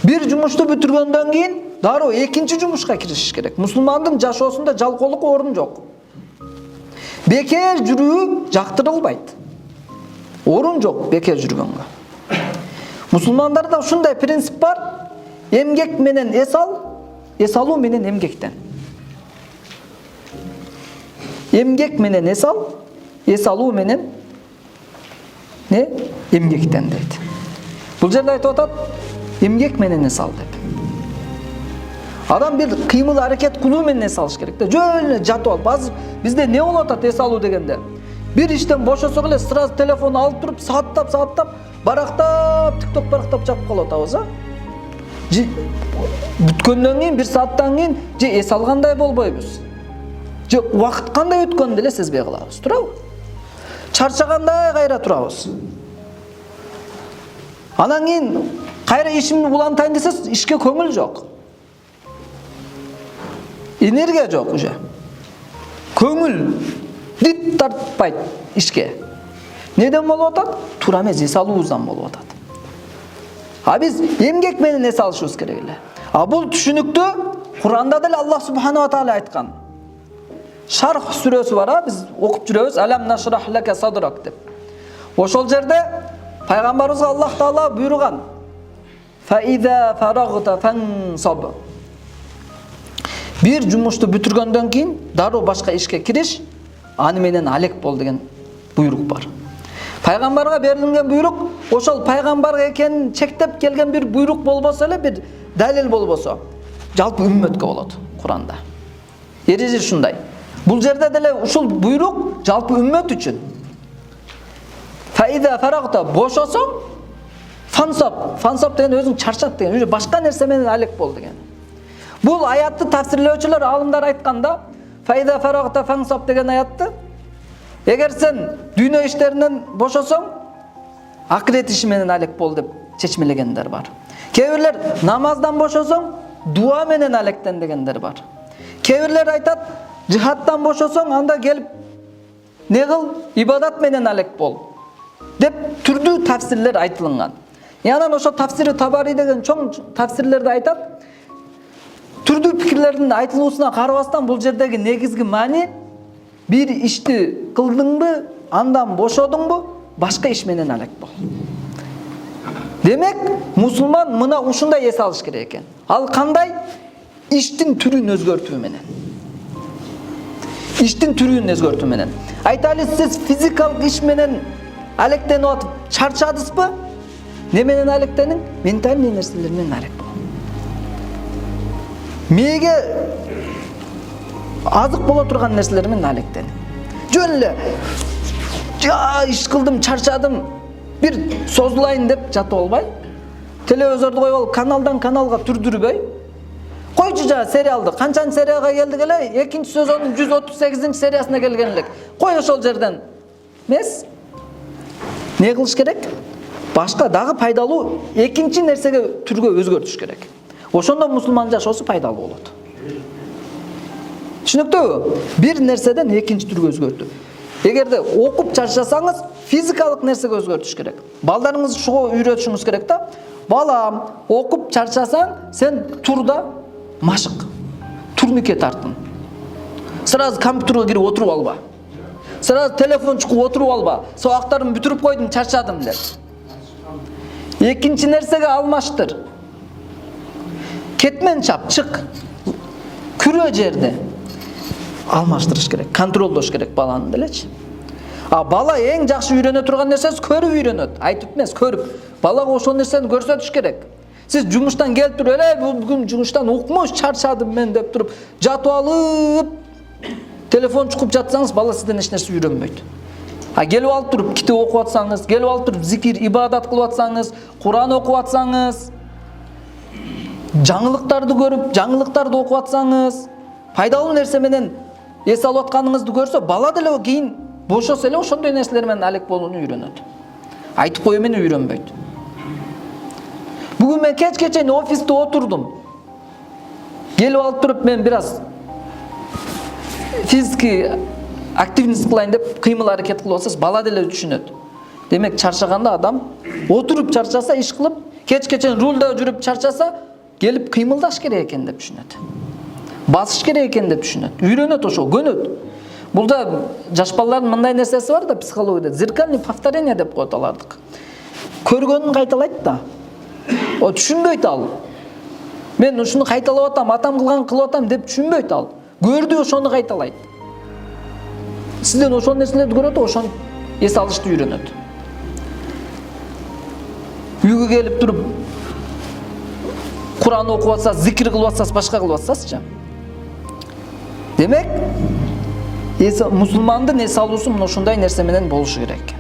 Bir жумушту бүтүргөндөн кийин дароо экинчи жумушка киришиш керек. Мусулмандын жашоосунда жалкоолукка орун жок. Бекер жүрүү жактырылбайт. Орун жок бекер жүргөнгө. Мусулмандарда ушундай принцип бар. Эмгек менен эс алуу менен эмгектен. Эмгек менен эс алуу менен эмгектен дейт. Бул жерде айтып атат, эмгек менен эс ал деп. Адам бир кыймыл аракет кылуу менен эс алыш керек да. Жөн эле жатып алып, азыр бизде не болуп атат эс алуу дегенде? Bir иштен бошосок эле сразу телефон алып туруп, сааттап, барактап, TikTok барактап жапып калып атабыз, а? Бүткөндөн кийин, 1 сааттан кийин же эс алгандай болбойбуз. Же убакыт кандай өткөнүн деле сезбей калабыз, туурабы? Чарчагандай кайра турабыз. Анан кийин кайра ишимди улантайын десес, ишке көңүл жок. Энергия жок уже. Көңүл дит тартпайт ишке. Неден болуп атат? Туура эмес эс алуубуздан болуп атат. А биз эмгек менен эс алышыбыз керек эле. А бул түшүнүктү Куранда деле Аллах субхана ва таала айткан. Шарх сүрөсү бар, а биз окуп жүрөбүз. Алам нашрах лака садрак деп. Ошол жерде пайгамбарыбызга Аллах таала буйруган. Фа иза фарагта фансаб. Bir жумушту бүтүргөндөн кийин дароо башка ишке кириш, аны менен алек бол деген буйрук бар. Пайгамбарга берилген буйрук, ошол пайгамбар экенин чектеп келген бир буйрук болбосо эле, бир далил болбосо, жалпы үммөткө болот Куранда. Эреже ушундай. Бул жерде деле ушул буйрук жалпы үммөт үчүн. Фаида фарагта бошосоң, фансап деген өзүң чарчат деген, уже башка нерсе менен алек бол деген. Бул аятты тафсирлөөчүлөр, алымдар айтканда, фаида фарагта фансап деген аятты эгер сен дүйнө иштеринен бошосоң, акырет иши менен алек бол деп чечмелегендер бар. Кээ бирлер намаздан бошосоң, дуа менен алектен дегендер бар. Кээ бирлер айтат, жихадтан бошосоң, анда келип не кыл, ибадат менен алек бол деп түрдүү тафсирлер айтылган. Анан ошо тафсири Табари деген чоң тафсирлерде айтат, түрдүү пикирлердин айтылуусуна карабастан бул жердеги негизги маани бир ишти кылдыңбы, андан бошодуңбу, башка иш менен алек бол. Демек, мусулман мына ушундай эс алыш керек экен. Ал кандай? Иштин түрүн өзгөртүү менен. Иштин түрүн өзгөртүү менен. Айталы, сиз физикалык иш менен алектенип атып чарчадыңызбы? Не менен алектениң? Ментальный нерселер менен алек бол. Мээге азык боло турган нерселер менен алектениң. Жөн эле иш кылдым, чарчадым, бир созулайын деп жатып албай, телевизорду коюп алып каналдан каналга түрдүрбөй, койчу жаа сериалды, канчанчы серияга келдик эле, 2-сезондун 138-сериясына келген элек. Кой ошол жерден. Эмес? Не кылыш керек? Башка дагы пайдалуу экинчи нерсеге түргө өзгөртүш керек. Ошондо мусулман жашоосу пайдалуу болот. Түшүнүктүүбү? Бир нерседен экинчи түргө өзгөртүү. Эгерде окуп чарчасаңыз, физикалык нерсеге өзгөртүш керек. Балдарыңыз шуга үйрөтүшүңүз керек да. Балам, окуп чарчасаң, сен турда машык. Турникке тартын. Сразу компьютерге кирип отуруп алба. Сразу телефон чукуп отуруп алба. Сабактарымды бүтүрүп койдум, чарчадым деп. Экинчи нерсеге алмаштыр. Кетмен чап, чык. Күрө жерде алмаштырыш керек, контролдош керек баланы делечи. А бала эң жакшы үйрөнө турган нерсеси көрүп үйрөнөт, айтып эмес, көрүп. Балага ошол нерсени көрсөтүш керек. Сиз жумуштан келип туруп эле, бүгүн жумуштан укмуш чарчадым мен деп туруп, жатып алып, телефон чукуп жатсаңыз, бала сизден эч нерсе үйрөнбөйт. А келип алып туруп китеп окуп атсаңыз, келип алып туруп зикир, ибадат кылып атсаңыз, Куран окуп атсаңыз, жаңылыктарды көрүп, жаңылыктарды окуп атсаңыз, пайдалуу нерсе менен эс алып атканыңызды көрсө, бала деле кийин бошосо эле ошондой нерселер менен алек болууну үйрөнөт. Айтып коюу менен үйрөнбөйт. Бүгүн мен кечке чейин офисте отурдум. Келип алып туруп мен бир аз физический активность кылайын деп кыймыл аракет кылып атсаңыз, бала деле түшүнөт. Демек чарчаганда адам отуруп чарчаса иш кылып, Кечке рулда жүрүп чарчаса, келип кыймылдаш керек экен деп түшүнөт. Басыш керек экен деп түшүнөт. Үйрөнөт ошо, көнөт. Бул да жаш балалардын мындай нерсеси бар да психологияда, зеркальный повторение деп коет алардык. Көргөнүн кайталайт да. О түшүнбөйт ал. Мен ушуну кайталап атам, атам кылган кылып атам деп түшүнбөйт ал. Көрдү ошону кайталайт. Сизден ошол нерселерди көрөт, ошону эс алышты үйрөнөт. Үйгө келип туруп Кур'ан окуп атсаңыз, зикир кылып атсаңыз, башка кылып атсаңызчы. Демек, мусулмандын эс алуусу мына ушундай нерсе менен болушу керек.